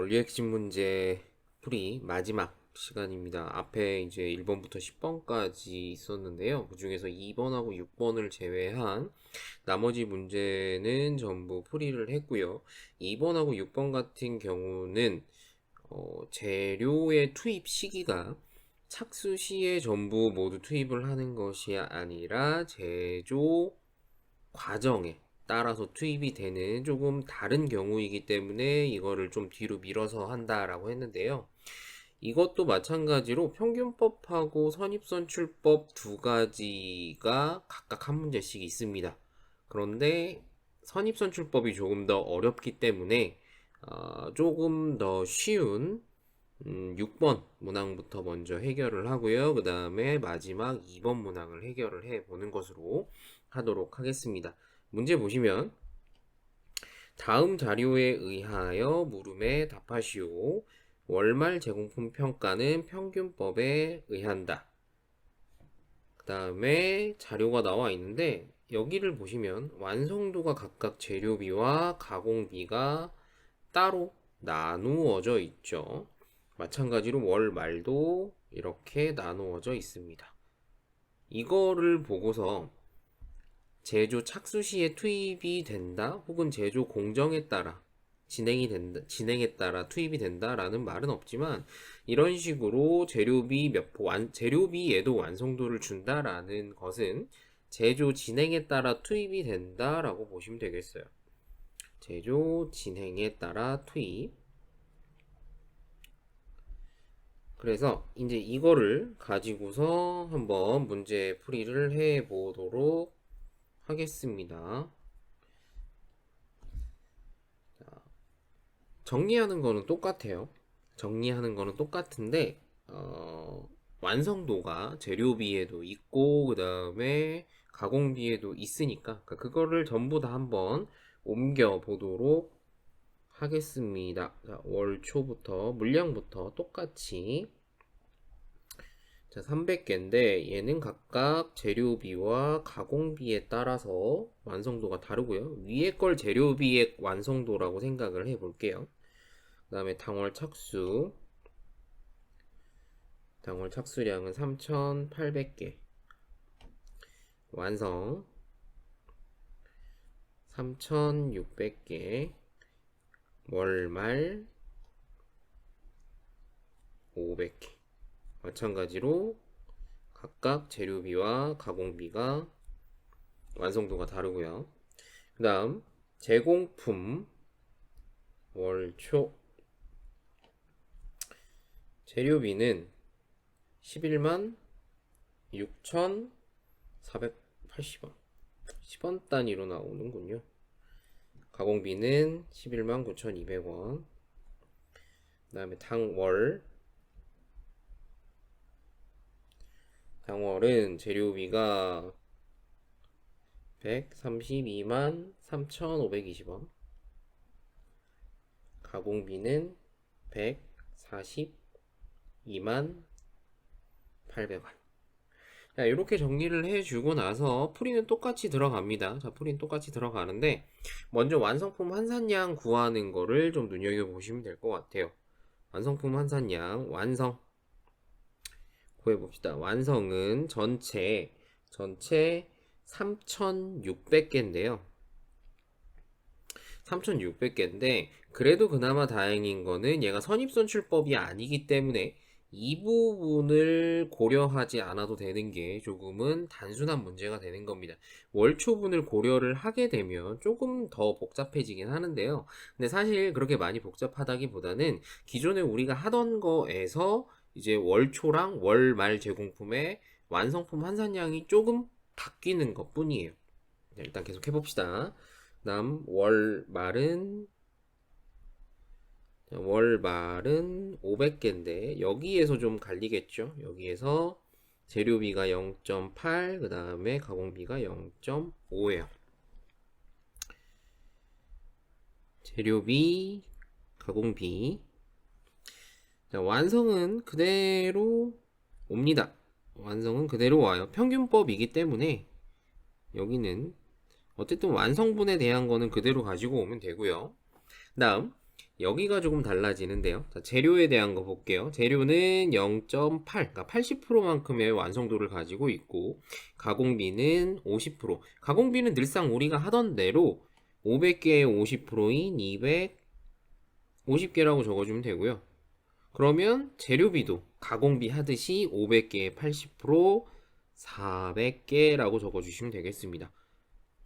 원리 핵심 문제 풀이 마지막 시간입니다. 앞에 이제 1번부터 10번까지 있었는데요. 그 중에서 2번하고 6번을 제외한 나머지 문제는 전부 풀이를 했고요. 2번하고 6번 같은 경우는 재료의 투입 시기가 착수 시에 전부 모두 투입을 하는 것이 아니라 제조 과정에 따라서 투입이 되는 조금 다른 경우이기 때문에 이거를 좀 뒤로 밀어서 한다라고 했는데요. 이것도 마찬가지로 평균법하고 선입선출법 두 가지가 각각 한 문제씩 있습니다. 그런데 선입선출법이 조금 더 어렵기 때문에 조금 더 쉬운 6번 문항부터 먼저 해결을 하고요. 그 다음에 마지막 2번 문항을 해결을 해 보는 것으로 하도록 하겠습니다. 문제 보시면 다음 자료에 의하여 물음에 답하시오. 월말 제공품 평가는 평균법에 의한다. 그 다음에 자료가 나와 있는데 여기를 보시면 완성도가 각각 재료비와 가공비가 따로 나누어져 있죠. 마찬가지로 월말도 이렇게 나누어져 있습니다. 이거를 보고서 제조 착수 시에 투입이 된다 혹은 제조 공정에 따라 진행에 따라 투입이 된다라는 말은 없지만 이런 식으로 재료비에도 완성도를 준다라는 것은 제조 진행에 따라 투입이 된다라고 보시면 되겠어요. 제조 진행에 따라 투입. 그래서 이제 이거를 가지고서 한번 문제 풀이를 해 보도록 하겠습니다. 정리하는 거는 똑같아요. 정리하는 거는 똑같은데 완성도가 재료비에도 있고 그 다음에 가공비에도 있으니까 그거를 전부 다 한번 옮겨 보도록 하겠습니다. 자, 월초부터 물량부터 똑같이 자, 300개인데 얘는 각각 재료비와 가공비에 따라서 완성도가 다르고요. 위에 걸 재료비의 완성도라고 생각을 해 볼게요. 그 다음에 당월 착수량은 3,800개. 완성 3,600개. 월말 500개. 마찬가지로 각각 재료비와 가공비가 완성도가 다르고요. 그 다음 제공품 월초 재료비는 11만 6,480원 10원 단위로 나오는군요. 가공비는 11만 9,200원. 그 다음에 당월은 재료비가 132만 3,520원. 가공비는 142만 800원. 자, 이렇게 정리를 해주고 나서 풀이는 똑같이 들어갑니다. 자, 풀이는 똑같이 들어가는데 먼저 완성품 환산량 구하는 거를 좀 눈여겨보시면 될 것 같아요. 완성품 환산량 완성 구해봅시다. 완성은 전체 3,600개인데요. 3,600개인데 그래도 그나마 다행인 거는 얘가 선입선출법이 아니기 때문에 이 부분을 고려하지 않아도 되는 게 조금은 단순한 문제가 되는 겁니다. 월초분을 고려를 하게 되면 조금 더 복잡해지긴 하는데요. 근데 사실 그렇게 많이 복잡하다기보다는 기존에 우리가 하던 거에서 이제 월초랑 월말 제공품의 완성품 환산량이 조금 바뀌는 것 뿐이에요. 일단 계속 해봅시다. 다음 월말은 500개인데 여기에서 좀 갈리겠죠. 여기에서 재료비가 0.8 그 다음에 가공비가 0.5예요. 재료비 가공비. 자, 완성은 그대로 옵니다. 완성은 그대로 와요. 평균법이기 때문에 여기는 어쨌든 완성분에 대한 거는 그대로 가지고 오면 되고요. 다음 여기가 조금 달라지는데요. 자, 재료에 대한 거 볼게요. 재료는 0.8, 그러니까 80%만큼의 완성도를 가지고 있고, 가공비는 50%. 가공비는 늘상 우리가 하던 대로 500개의 50%인 250개라고 적어주면 되고요. 그러면 재료비도 가공비 하듯이 500개에 80%, 400개라고 적어주시면 되겠습니다.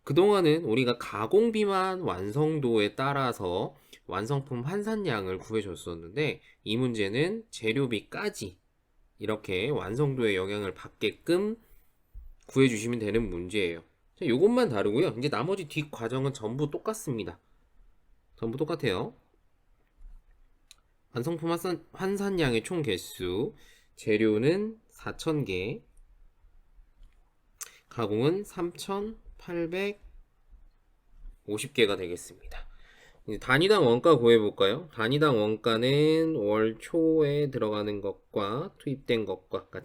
그동안은 우리가 가공비만 완성도에 따라서 완성품 환산량을 구해줬었는데 이 문제는 재료비까지 이렇게 완성도에 영향을 받게끔 구해주시면 되는 문제예요. 자, 요것만 다르고요. 이제 나머지 뒷 과정은 전부 똑같습니다. 전부 똑같아요. 완성품 환산량의 총 개수, 재료는 4,000개, 가공은 3,850개가 되겠습니다. 단위당 원가 구해볼까요? 단위당 원가는 월 초에 들어가는 것과 투입된 것과, 그러니까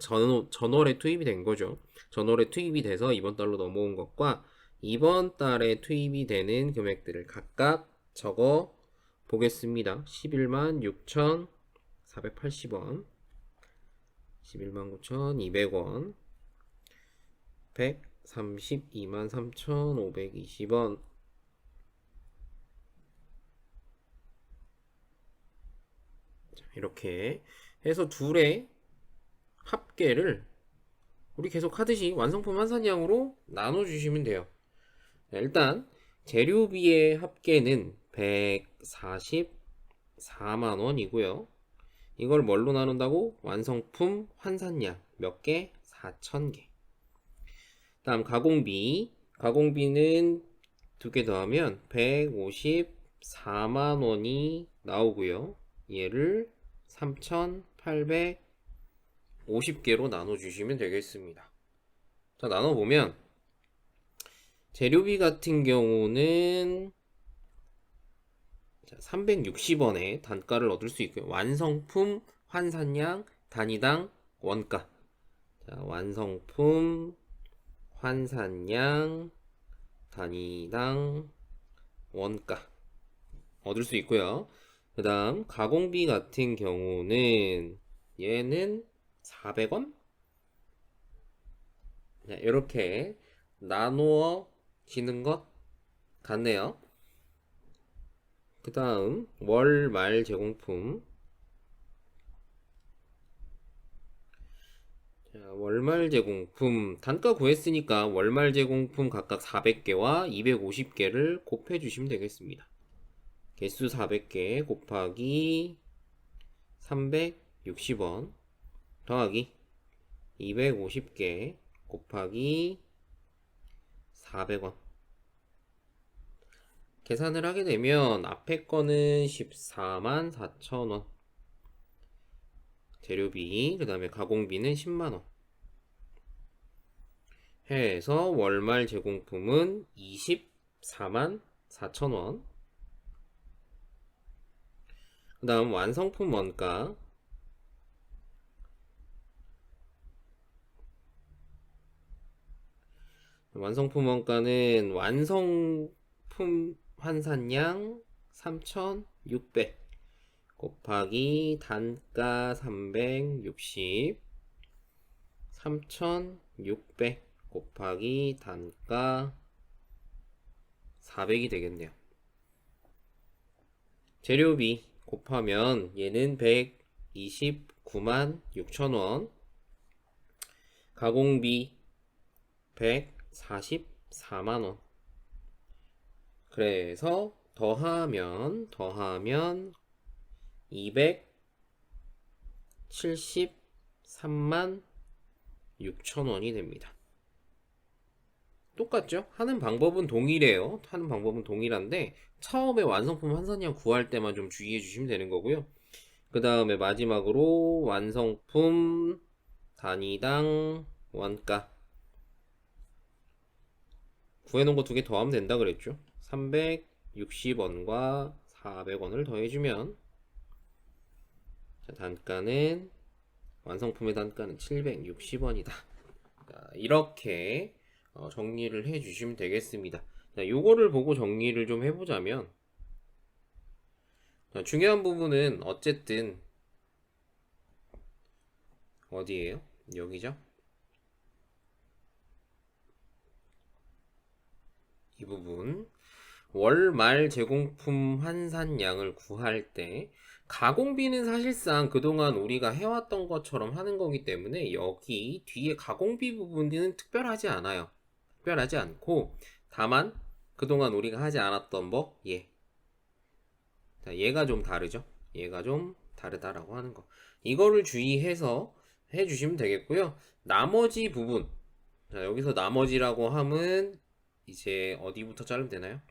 전월에 투입이 된 거죠. 전월에 투입이 돼서 이번 달로 넘어온 것과 이번 달에 투입이 되는 금액들을 각각 적어 보겠습니다. 11만 6,480원, 11만 9,200원, 132만 3,520원, 이렇게 해서 둘의 합계를 우리 계속 하듯이 완성품 환산량으로 나눠주시면 돼요. 일단 재료비의 합계는 144만 원이고요. 이걸 뭘로 나눈다고? 완성품 환산량 몇 개? 4,000개. 다음 가공비는 두 개 더하면 154만 원이 나오고요. 얘를 3,850개로 나눠주시면 되겠습니다. 자, 나눠보면 재료비 같은 경우는 360원의 단가를 얻을 수 있고요. 완성품 환산량 단위당 원가. 자, 완성품 환산량 단위당 원가 얻을 수 있고요. 그 다음 가공비 같은 경우는 얘는 400원? 이렇게 나누어지는 것 같네요. 그 다음 월말 제공품. 자, 월말 제공품 단가 구했으니까 월말 제공품 각각 400개와 250개를 곱해 주시면 되겠습니다. 개수 400개 곱하기 360원 더하기 250개 곱하기 400원. 계산을 하게 되면 앞에 거는 14만 4천원, 재료비, 그 다음에 가공비는 10만원 해서 월말 제공품은 24만 4천원. 그 다음 완성품 원가. 완성품 원가는 완성품 환산량 3,600 곱하기 단가 360, 3,600 곱하기 단가 400이 되겠네요. 재료비 곱하면 얘는 129만 6천원, 가공비 144만원. 그래서 더하면 273만 6천원이 됩니다. 똑같죠? 하는 방법은 동일해요. 하는 방법은 동일한데 처음에 완성품 환산량 구할 때만 좀 주의해 주시면 되는 거고요. 그 다음에 마지막으로 완성품 단위당 원가 구해놓은 거 두 개 더하면 된다 그랬죠. 360원과 400원을 더해주면 단가는 완성품의 단가는 760원이다. 이렇게 정리를 해주시면 되겠습니다. 자, 요거를 보고 정리를 좀 해보자면 자, 중요한 부분은 어쨌든 어디예요? 여기죠? 이 부분. 월말 제공품 환산량을 구할 때 가공비는 사실상 그동안 우리가 해왔던 것처럼 하는 거기 때문에 여기 뒤에 가공비 부분은 특별하지 않아요. 특별하지 않고 다만 그동안 우리가 하지 않았던 법, 자, 얘가 좀 다르죠. 얘가 좀 다르다라고 하는 거. 이거를 주의해서 해주시면 되겠고요. 나머지 부분, 자, 여기서 나머지라고 함은 이제 어디부터 자르면 되나요?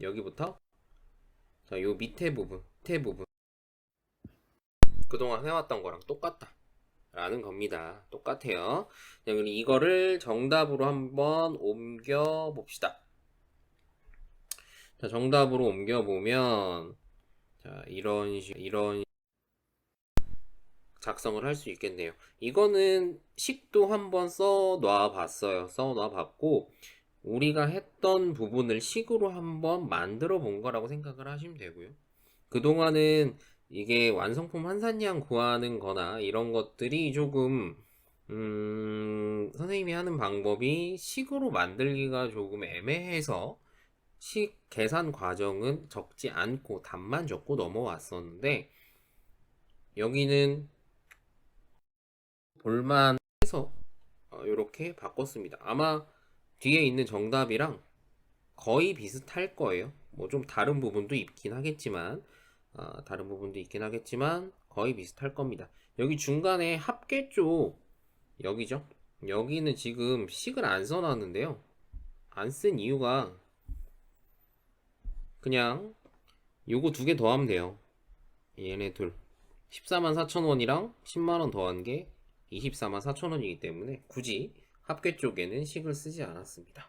여기부터, 자, 요 밑에 부분 그동안 해왔던 거랑 똑같다 라는 겁니다. 똑같아요. 자, 그럼 이거를 정답으로 한번 옮겨 봅시다. 자, 정답으로 옮겨 보면 자, 이런 작성을 할 수 있겠네요. 이거는 식도 한번 써 놔 봤어요. 써 놔 봤고 우리가 했던 부분을 식으로 한번 만들어 본 거라고 생각을 하시면 되고요. 그동안은 이게 완성품 환산량 구하는 거나 이런 것들이 조금 선생님이 하는 방법이 식으로 만들기가 조금 애매해서 식 계산 과정은 적지 않고 답만 적고 넘어왔었는데 여기는 볼만해서 이렇게 바꿨습니다. 아마 뒤에 있는 정답이랑 거의 비슷할 거예요. 뭐 좀 다른 부분도 있긴 하겠지만 거의 비슷할 겁니다. 여기 중간에 합계 쪽 여기죠. 여기는 지금 식을 안 써놨는데요. 안 쓴 이유가 그냥 요거 두 개 더하면 돼요. 얘네 둘 14만 4천 원이랑 10만 원 더한 게 24만 4천 원이기 때문에 굳이 합계 쪽에는 식을 쓰지 않았습니다.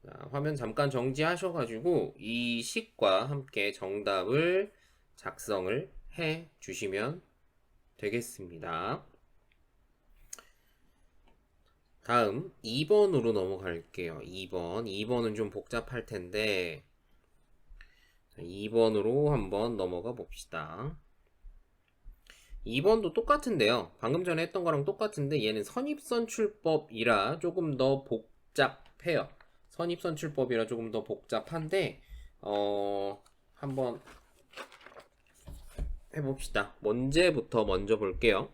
자, 화면 잠깐 정지하셔가지고 이 식과 함께 정답을 작성을 해 주시면 되겠습니다. 다음 2번으로 넘어갈게요. 2번은 좀 복잡할 텐데 2번으로 한번 넘어가 봅시다. 2번도 똑같은데요. 방금 전에 했던 거랑 똑같은데 얘는 선입선출법이라 조금 더 복잡해요. 선입선출법이라 조금 더 복잡한데 한번 해봅시다. 문제부터 먼저 볼게요.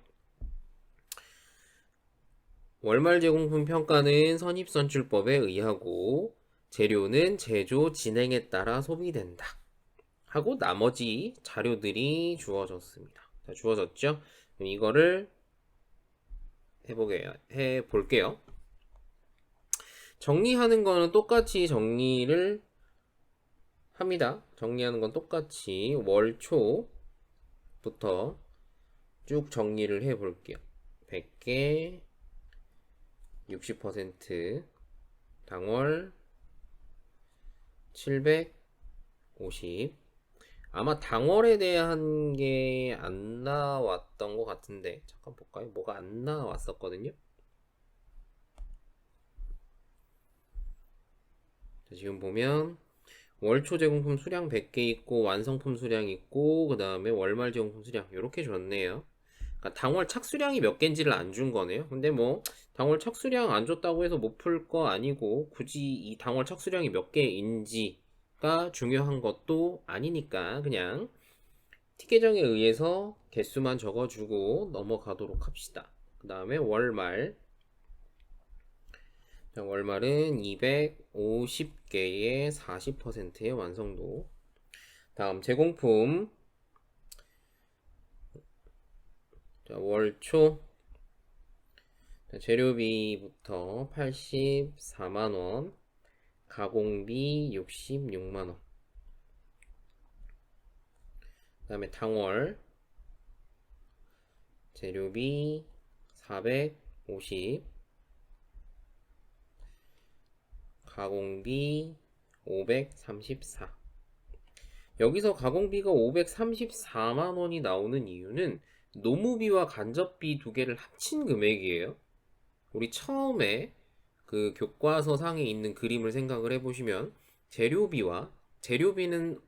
월말 제공품 평가는 선입선출법에 의하고 재료는 제조 진행에 따라 소비된다. 하고 나머지 자료들이 주어졌습니다. 자, 주어졌죠? 그럼 이거를 해볼게요. 정리하는 거는 똑같이 정리를 합니다. 정리하는 건 똑같이 월초부터 쭉 정리를 해볼게요. 100개 60% 당월 750 아마 당월에 대한 게 안 나왔던 것 같은데 잠깐 볼까요? 뭐가 안 나왔었거든요. 자, 지금 보면 월초 제공품 수량 100개 있고 완성품 수량 있고 그 다음에 월말 제공품 수량 이렇게 줬네요. 그러니까 당월 착수량이 몇 개인지를 안 준 거네요. 근데 뭐 당월 착수량 안 줬다고 해서 못 풀 거 아니고 굳이 이 당월 착수량이 몇 개인지가 중요한 것도 아니니까 그냥 티 계정에 의해서 개수만 적어주고 넘어가도록 합시다. 그 다음에 월말은 250개의 40%의 완성도. 다음 제공품 월초 재료비부터 84만원 가공비 66만원 그 다음에 당월 재료비 450 가공비 534 여기서 가공비가 534만원이 나오는 이유는 노무비와 간접비 두 개를 합친 금액이에요. 우리 처음에 그 교과서 상에 있는 그림을 생각을 해보시면 재료비는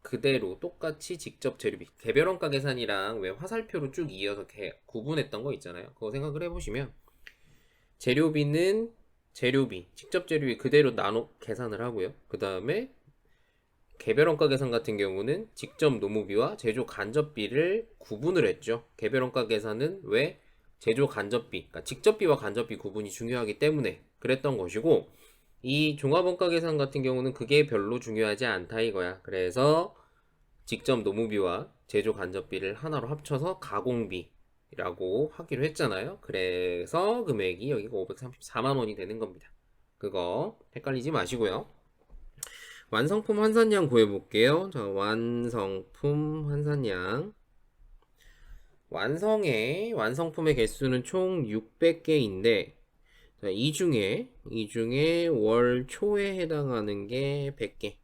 그대로 똑같이 직접 재료비, 개별원가 계산이랑 왜 화살표로 쭉 이어서 구분했던 거 있잖아요. 그거 생각을 해보시면 재료비는 재료비, 직접 재료비 그대로 나눠 계산을 하고요. 그 다음에 개별원가 계산 같은 경우는 직접 노무비와 제조 간접비를 구분을 했죠. 개별원가 계산은 왜 제조 간접비, 그러니까 직접비와 간접비 구분이 중요하기 때문에 그랬던 것이고, 이 종합원가 계산 같은 경우는 그게 별로 중요하지 않다 이거야. 그래서 직접 노무비와 제조 간접비를 하나로 합쳐서 가공비라고 하기로 했잖아요. 그래서 금액이 여기가 534만 원이 되는 겁니다. 그거 헷갈리지 마시고요. 완성품 환산량 구해볼게요. 자, 완성품 환산량. 완성품의 개수는 총 600개인데, 이 중에 월 초에 해당하는 게 100개.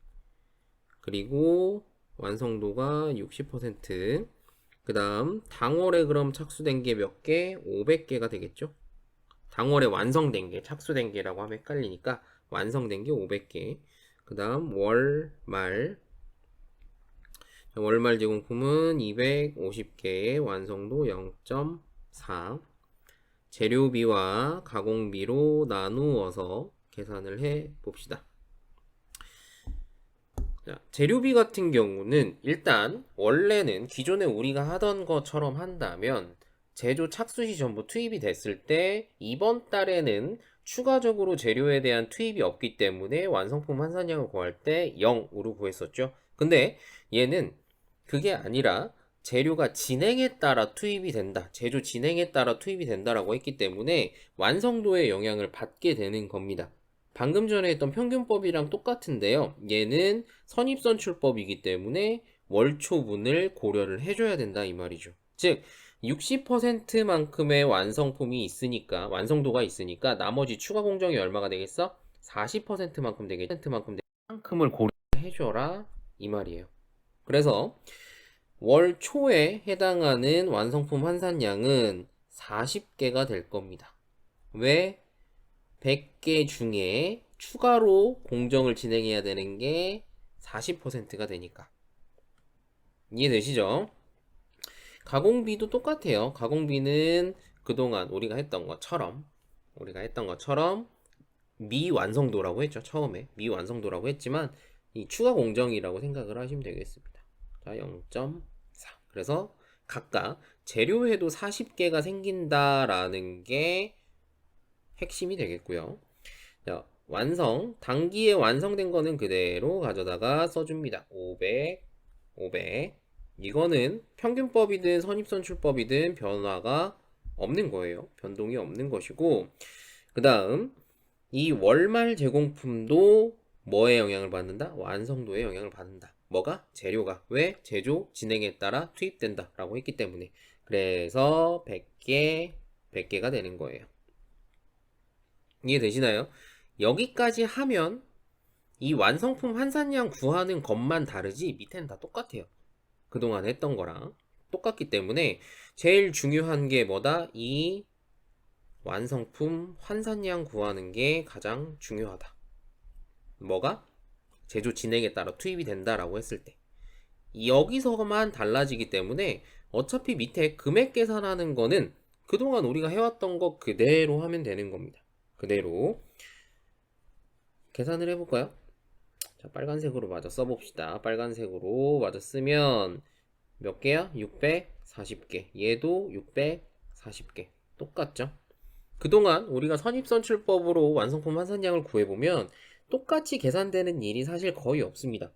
그리고 완성도가 60%. 그 다음, 당월에 그럼 착수된 게 몇 개? 500개가 되겠죠? 당월에 완성된 게, 착수된 게라고 하면 헷갈리니까, 완성된 게 500개. 그 다음, 월말 제공품은 250개의 완성도 0.4. 재료비와 가공비로 나누어서 계산을 해 봅시다. 자, 재료비 같은 경우는 일단 원래는 기존에 우리가 하던 것처럼 한다면 제조 착수 시 전부 투입이 됐을 때 이번 달에는 추가적으로 재료에 대한 투입이 없기 때문에 완성품 환산량을 구할 때 0으로 구했었죠. 근데 얘는 그게 아니라 재료가 진행에 따라 투입이 된다. 제조 진행에 따라 투입이 된다라고 했기 때문에 완성도에 영향을 받게 되는 겁니다. 방금 전에 했던 평균법이랑 똑같은데요. 얘는 선입선출법이기 때문에 월초분을 고려를 해줘야 된다 이 말이죠. 즉 60%만큼의 완성품이 있으니까 완성도가 있으니까 나머지 추가 공정이 얼마가 되겠어? 40%만큼 되겠죠. 만큼을 고려해줘라 이 말이에요. 그래서 월 초에 해당하는 완성품 환산량은 40개가 될 겁니다. 왜? 100개 중에 추가로 공정을 진행해야 되는 게 40%가 되니까. 이해되시죠? 가공비도 똑같아요. 가공비는 그동안 우리가 했던 것처럼 미완성도라고 했죠. 처음에 미완성도라고 했지만 이 추가 공정이라고 생각을 하시면 되겠습니다. 자, 0.4. 그래서 각각 재료에도 40개가 생긴다라는 게 핵심이 되겠고요. 자, 단기에 완성된 거는 그대로 가져다가 써줍니다. 500. 이거는 평균법이든 선입선출법이든 변화가 없는 거예요. 변동이 없는 것이고, 그 다음, 이 월말 제공품도 뭐에 영향을 받는다? 완성도에 영향을 받는다. 뭐가? 재료가. 왜? 제조 진행에 따라 투입된다. 라고 했기 때문에. 그래서 100개가 되는 거예요. 이해되시나요? 여기까지 하면 이 완성품 환산량 구하는 것만 다르지 밑에는 다 똑같아요. 그동안 했던 거랑 똑같기 때문에 제일 중요한 게 뭐다? 이 완성품 환산량 구하는 게 가장 중요하다. 뭐가? 제조 진행에 따라 투입이 된다라고 했을 때 여기서만 달라지기 때문에 어차피 밑에 금액 계산하는 거는 그동안 우리가 해왔던 거 그대로 하면 되는 겁니다. 그대로 계산을 해볼까요? 자, 빨간색으로 마저 써봅시다. 빨간색으로 마저 쓰면 몇 개야? 640개. 얘도 640개. 똑같죠? 그동안 우리가 선입선출법으로 완성품 환산량을 구해보면 똑같이 계산되는 일이 사실 거의 없습니다.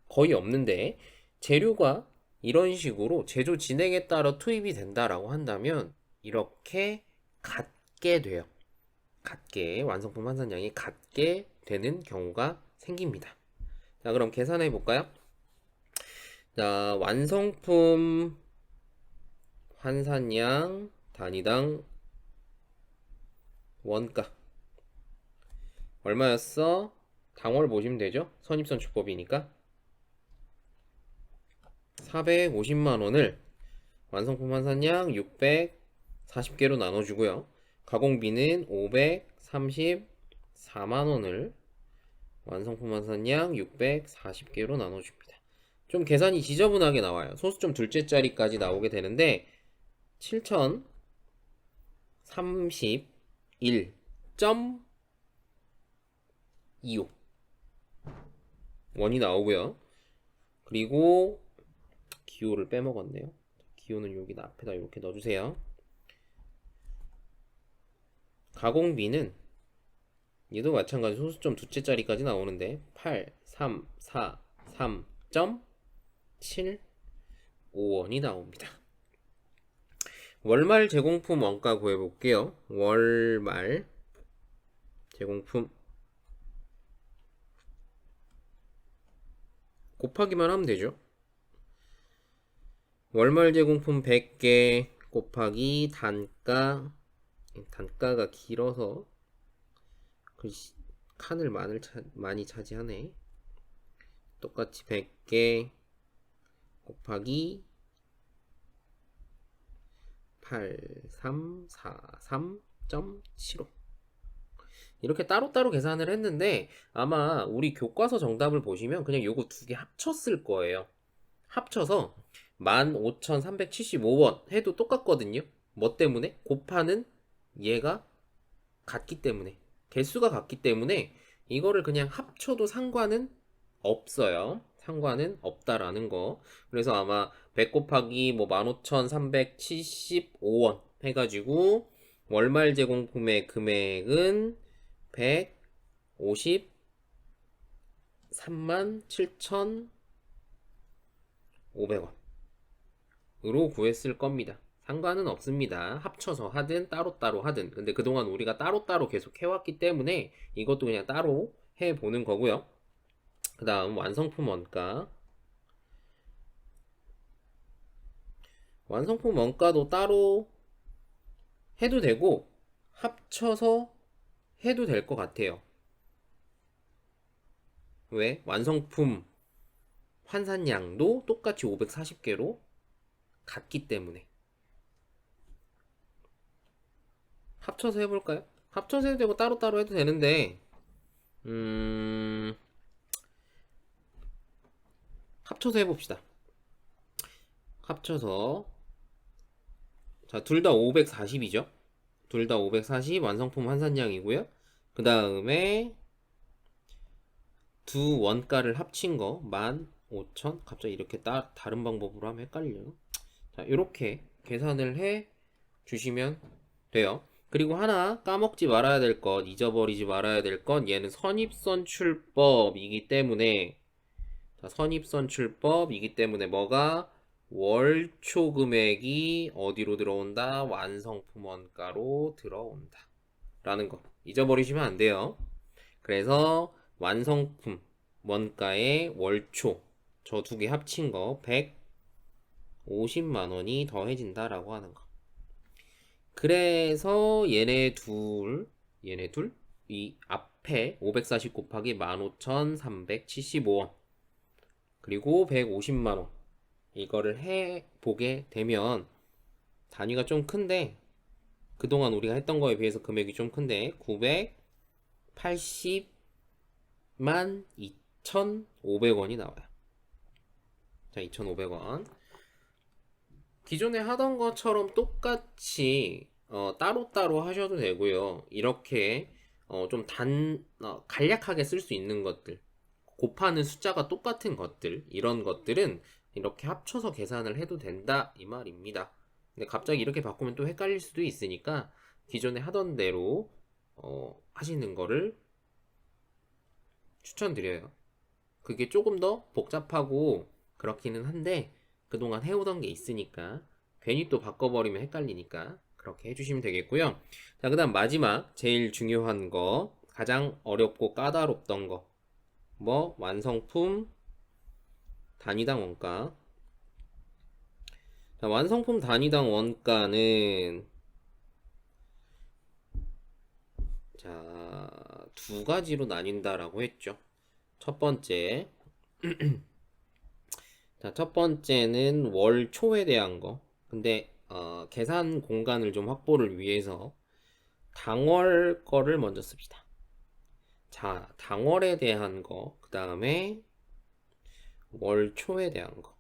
거의 없는데 재료가 이런 식으로 제조 진행에 따라 투입이 된다라고 한다면 이렇게 같게 돼요. 완성품 환산량이 같게 되는 경우가 생깁니다. 자, 그럼 계산해 볼까요? 자, 완성품 환산량 단위당 원가 얼마였어? 당월 보시면 되죠? 선입선출법이니까 450만원을 완성품 환산량 640개로 나눠주고요. 가공비는 534만원을 완성품 환산량 640개로 나눠줍니다. 좀 계산이 지저분하게 나와요. 소수점 둘째 자리까지 나오게 되는데 7031.25 원이 나오고요. 그리고 기호를 빼먹었네요. 기호는 여기 앞에다 이렇게 넣어주세요. 가공비는 얘도 마찬가지 소수점 두째 자리까지 나오는데 8343.75원이 나옵니다. 월말 제공품 원가 구해볼게요. 월말 제공품 곱하기만 하면 되죠. 월말 제공품 100개 곱하기 단가가 길어서 칸을 많이 차지하네. 똑같이 100개 곱하기 8343.75 이렇게 따로따로 계산을 했는데 아마 우리 교과서 정답을 보시면 그냥 요거 두 개 합쳤을 거예요. 합쳐서 15,375원 해도 똑같거든요. 뭐 때문에? 곱하는 얘가 같기 때문에, 개수가 같기 때문에 이거를 그냥 합쳐도 상관은 없어요. 상관은 없다라는 거. 그래서 아마 100 곱하기 뭐 15,375원 해가지고 월말 제공품의 금액은 153만 7,500원으로 구했을 겁니다. 상관은 없습니다. 합쳐서 하든 따로따로 하든. 근데 그동안 우리가 따로따로 계속 해왔기 때문에 이것도 그냥 따로 해보는 거고요. 그 다음 완성품 원가. 완성품 원가도 따로 해도 되고 합쳐서 해도 될 것 같아요. 왜? 완성품 환산량도 똑같이 540개로 같기 때문에. 합쳐서 해볼까요? 합쳐서 해도 되고 따로따로 해도 되는데 합쳐서 해봅시다. 합쳐서 자, 둘 다 540이죠. 둘 다 540 완성품 환산량이고요. 그 다음에 두 원가를 합친 거 15,000. 갑자기 이렇게 다른 방법으로 하면 헷갈려요. 자, 이렇게 계산을 해 주시면 돼요. 그리고 하나 까먹지 말아야 될 것, 잊어버리지 말아야 될 건 얘는 선입선출법이기 때문에, 자, 선입선출법이기 때문에 뭐가 월초 금액이 어디로 들어온다? 완성품 원가로 들어온다 라는 거 잊어버리시면 안 돼요. 그래서 완성품 원가의 월초 저 두 개 합친 거 150만 원이 더해진다 라고 하는 거. 그래서 얘네 둘 이 앞에 540 곱하기 15,375원 그리고 150만원 이거를 해보게 되면 단위가 좀 큰데 그동안 우리가 했던 거에 비해서 금액이 좀 큰데 980만 2,500원이 나와요. 자, 2,500원. 기존에 하던 것처럼 똑같이 따로따로 하셔도 되고요. 이렇게 좀 간략하게 쓸 수 있는 것들, 곱하는 숫자가 똑같은 것들, 이런 것들은 이렇게 합쳐서 계산을 해도 된다 이 말입니다. 근데 갑자기 이렇게 바꾸면 또 헷갈릴 수도 있으니까 기존에 하던 대로 하시는 거를 추천드려요. 그게 조금 더 복잡하고 그렇기는 한데 그동안 해오던 게 있으니까 괜히 또 바꿔버리면 헷갈리니까 그렇게 해주시면 되겠고요. 자, 그 다음 마지막 제일 중요한 거, 가장 어렵고 까다롭던 거, 뭐 완성품 단위당 원가. 자, 완성품 단위당 원가는 자, 두 가지로 나뉜다라고 했죠. 첫 번째 자, 첫 번째는 월 초에 대한 거. 근데 계산 공간을 좀 확보를 위해서 당월 거를 먼저 씁시다. 자, 당월에 대한 거, 그 다음에 월초에 대한 거.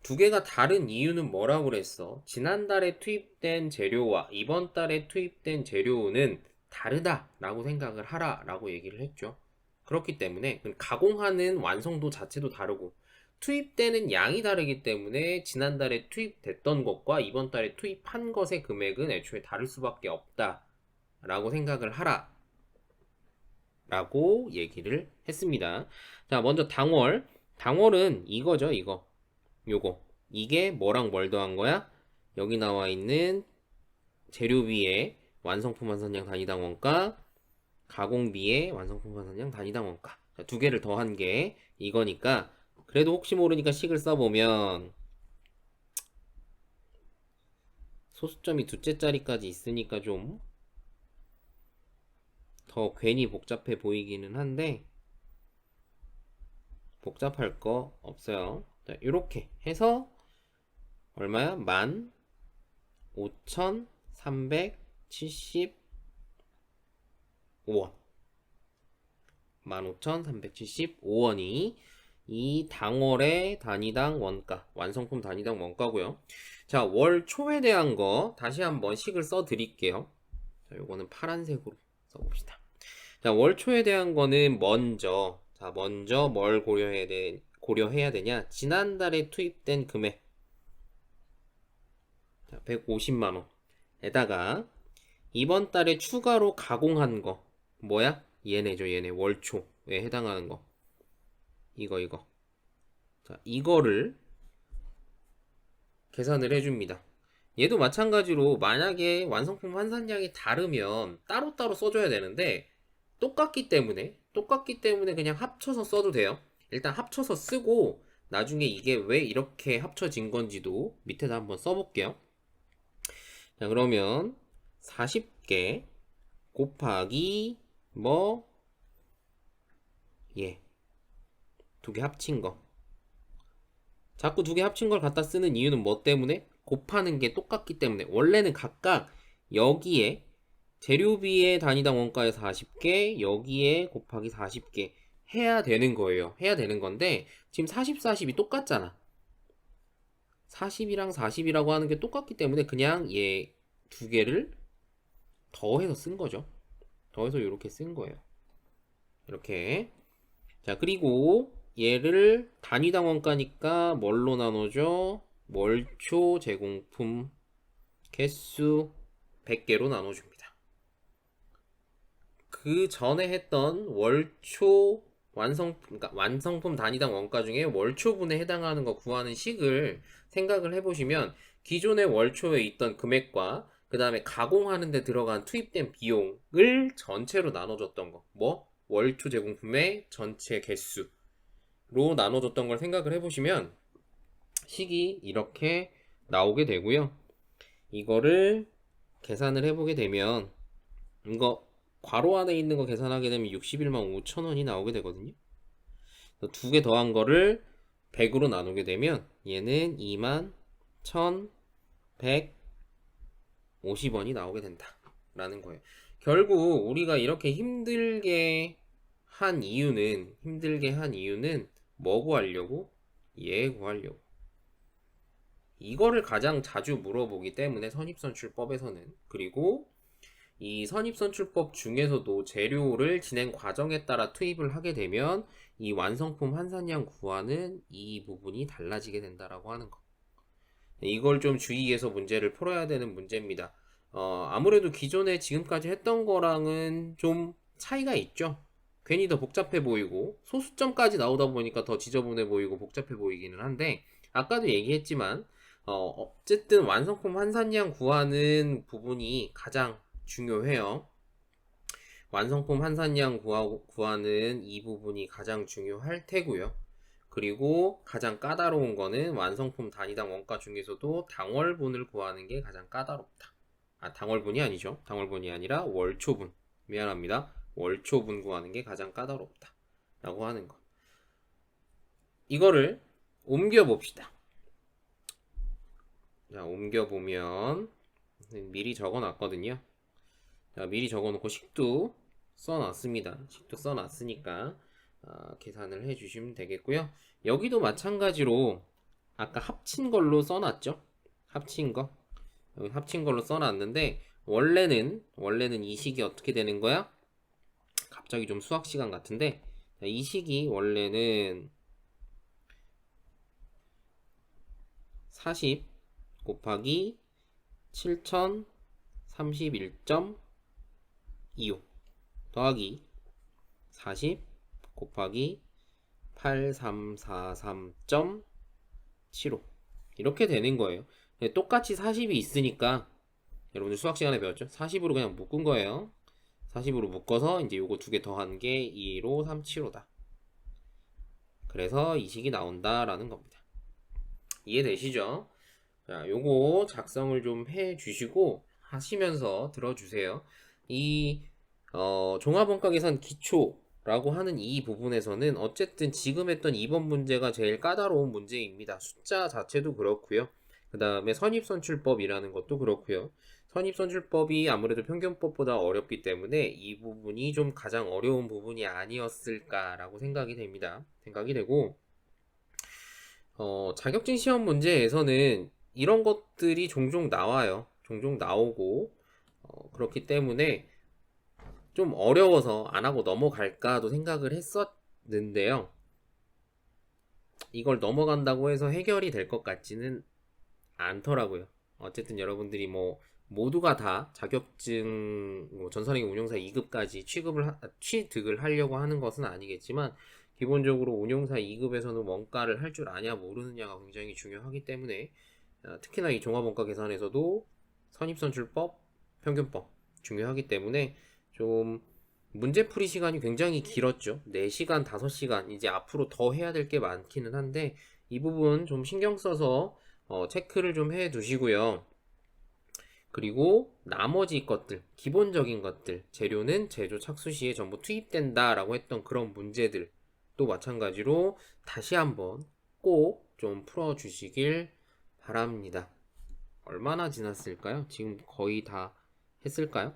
두 개가 다른 이유는 뭐라고 그랬어? 지난달에 투입된 재료와 이번 달에 투입된 재료는 다르다라고 생각을 하라라고 얘기를 했죠. 그렇기 때문에 가공하는 완성도 자체도 다르고 투입되는 양이 다르기 때문에 지난달에 투입됐던 것과 이번 달에 투입한 것의 금액은 애초에 다를 수밖에 없다라고 생각을 하라라고 얘기를 했습니다. 자, 먼저 당월. 당월은 이거죠, 이거. 요거. 이게 뭐랑 뭘 더한 거야? 여기 나와 있는 재료비에 완성품 환산량 단위당 원가, 가공비에 완성품 환산량 단위당 원가. 자, 두 개를 더한 게 이거니까 그래도 혹시 모르니까 식을 써보면 소수점이 두째 자리까지 있으니까 좀 더 괜히 복잡해 보이기는 한데 복잡할 거 없어요. 자, 이렇게 해서 얼마야? 15,375원. 15,375원이 이 당월의 단위당 원가, 완성품 단위당 원가고요. 자, 월 초에 대한 거 다시 한번 식을 써 드릴게요. 자, 요거는 파란색으로 써봅시다. 자, 월 초에 대한 거는 먼저 뭘 고려해야 되냐? 지난달에 투입된 금액. 자, 150만 원에다가 이번 달에 추가로 가공한 거 뭐야? 얘네죠, 얘네. 월초에 해당하는 거. 이거. 자, 이거를 계산을 해줍니다. 얘도 마찬가지로 만약에 완성품 환산량이 다르면 따로따로 써줘야 되는데 똑같기 때문에 그냥 합쳐서 써도 돼요. 일단 합쳐서 쓰고 나중에 이게 왜 이렇게 합쳐진 건지도 밑에다 한번 써볼게요. 자, 그러면 40개 곱하기 두 개 합친 거. 자꾸 두 개 합친 걸 갖다 쓰는 이유는 뭐 때문에? 곱하는 게 똑같기 때문에. 원래는 각각 여기에 재료비의 단위당 원가에 40개, 여기에 곱하기 40개 해야 되는 거예요. 해야 되는 건데 지금 40, 40이 똑같잖아. 40이랑 40이라고 하는 게 똑같기 때문에 그냥 얘 두 개를 더해서 쓴 거죠. 더해서 이렇게 쓴 거예요. 이렇게. 자, 그리고 얘를 단위당 원가니까 뭘로 나누죠? 월초 제공품 개수 100개로 나눠줍니다. 그 전에 했던 월초 그러니까 완성품 단위당 원가 중에 월초분에 해당하는 거 구하는 식을 생각을 해보시면 기존의 월초에 있던 금액과 그 다음에 가공하는 데 들어간 투입된 비용을 전체로 나눠줬던 거. 월초 제공품의 전체 개수로 나눠줬던 걸 생각을 해보시면 식이 이렇게 나오게 되고요. 이거를 계산을 해보게 되면 이거 괄호 안에 있는 거 계산하게 되면 61만 5천 원이 나오게 되거든요. 두 개 더한 거를 100으로 나누게 되면 얘는 2만 1,150원이 나오게 된다라는 거예요. 결국 우리가 이렇게 힘들게 한 이유는 뭐 구하려고? 얘 구하려고. 이거를 가장 자주 물어보기 때문에 선입선출법에서는. 그리고 이 선입선출법 중에서도 재료를 진행 과정에 따라 투입을 하게 되면 이 완성품 환산량 구하는 이 부분이 달라지게 된다라고 하는 거. 이걸 좀 주의해서 문제를 풀어야 되는 문제입니다. 아무래도 기존에 지금까지 했던 거랑은 좀 차이가 있죠. 괜히 더 복잡해 보이고 소수점까지 나오다 보니까 더 지저분해 보이고 복잡해 보이기는 한데 아까도 얘기했지만 어쨌든 완성품 환산량 구하는 부분이 가장 중요해요. 완성품 환산량 구하는 이 부분이 가장 중요할 테고요. 그리고 가장 까다로운 거는 완성품 단위당 원가 중에서도 당월분을 구하는 게 가장 까다롭다. 당월분이 아니죠. 당월분이 아니라 월초분. 미안합니다. 월초분 구하는 게 가장 까다롭다. 라고 하는 거. 이거를 옮겨봅시다. 자, 옮겨보면 미리 적어놨거든요. 자, 미리 적어놓고 식도 써놨습니다. 식도 써놨으니까 계산을 해주시면 되겠고요. 여기도 마찬가지로 아까 합친 걸로 써놨죠? 합친 거. 여기 합친 걸로 써놨는데 원래는 이 식이 어떻게 되는 거야? 갑자기 좀 수학 시간 같은데 이 식이 원래는 40 곱하기 7031.25 더하기 40 곱하기 8343.75 이렇게 되는 거예요. 똑같이 40이 있으니까 여러분들 수학 시간에 배웠죠? 40으로 그냥 묶은 거예요. 40으로 묶어서 이제 요거 두 개 더한 게 21537호다. 그래서 이 식이 나온다라는 겁니다. 이해되시죠? 자, 요거 작성을 좀 해주시고 하시면서 들어주세요. 이 종합원가 계산 기초라고 하는 이 부분에서는 어쨌든 지금 했던 2번 문제가 제일 까다로운 문제입니다. 숫자 자체도 그렇고요. 그 다음에 선입선출법이라는 것도 그렇고요. 선입선출법이 아무래도 평균법보다 어렵기 때문에 이 부분이 좀 가장 어려운 부분이 아니었을까라고 생각이 됩니다. 생각이 되고 자격증 시험 문제에서는 이런 것들이 종종 나와요. 종종 나오고 그렇기 때문에 좀 어려워서 안 하고 넘어갈까도 생각을 했었는데요. 이걸 넘어간다고 해서 해결이 될 것 같지는 않더라고요. 어쨌든 여러분들이 뭐 모두가 다 자격증 전산행위 운용사 2급까지 취득을 하려고 하는 것은 아니겠지만 기본적으로 운용사 2급에서는 원가를 할 줄 아냐 모르느냐가 굉장히 중요하기 때문에 특히나 이 종합원가 계산에서도 선입선출법, 평균법 중요하기 때문에 좀 문제풀이 시간이 굉장히 길었죠. 4시간, 5시간 이제 앞으로 더 해야 될 게 많기는 한데 이 부분 좀 신경 써서 체크를 좀 해 두시고요. 그리고 나머지 것들, 기본적인 것들, 재료는 제조 착수 시에 전부 투입된다 라고 했던 그런 문제들 또 마찬가지로 다시 한번 꼭 좀 풀어주시길 바랍니다. 얼마나 지났을까요? 지금 거의 다 했을까요?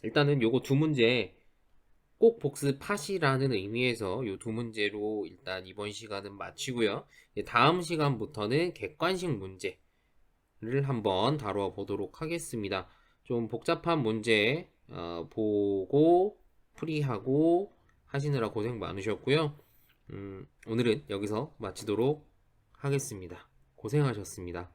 일단은 요거 두 문제 꼭 복습하시라는 의미에서 요 두 문제로 일단 이번 시간은 마치고요. 다음 시간부터는 객관식 문제를 한번 다뤄 보도록 하겠습니다. 좀 복잡한 문제 보고 풀이하고 하시느라 고생 많으셨고요. 오늘은 여기서 마치도록 하겠습니다. 고생하셨습니다.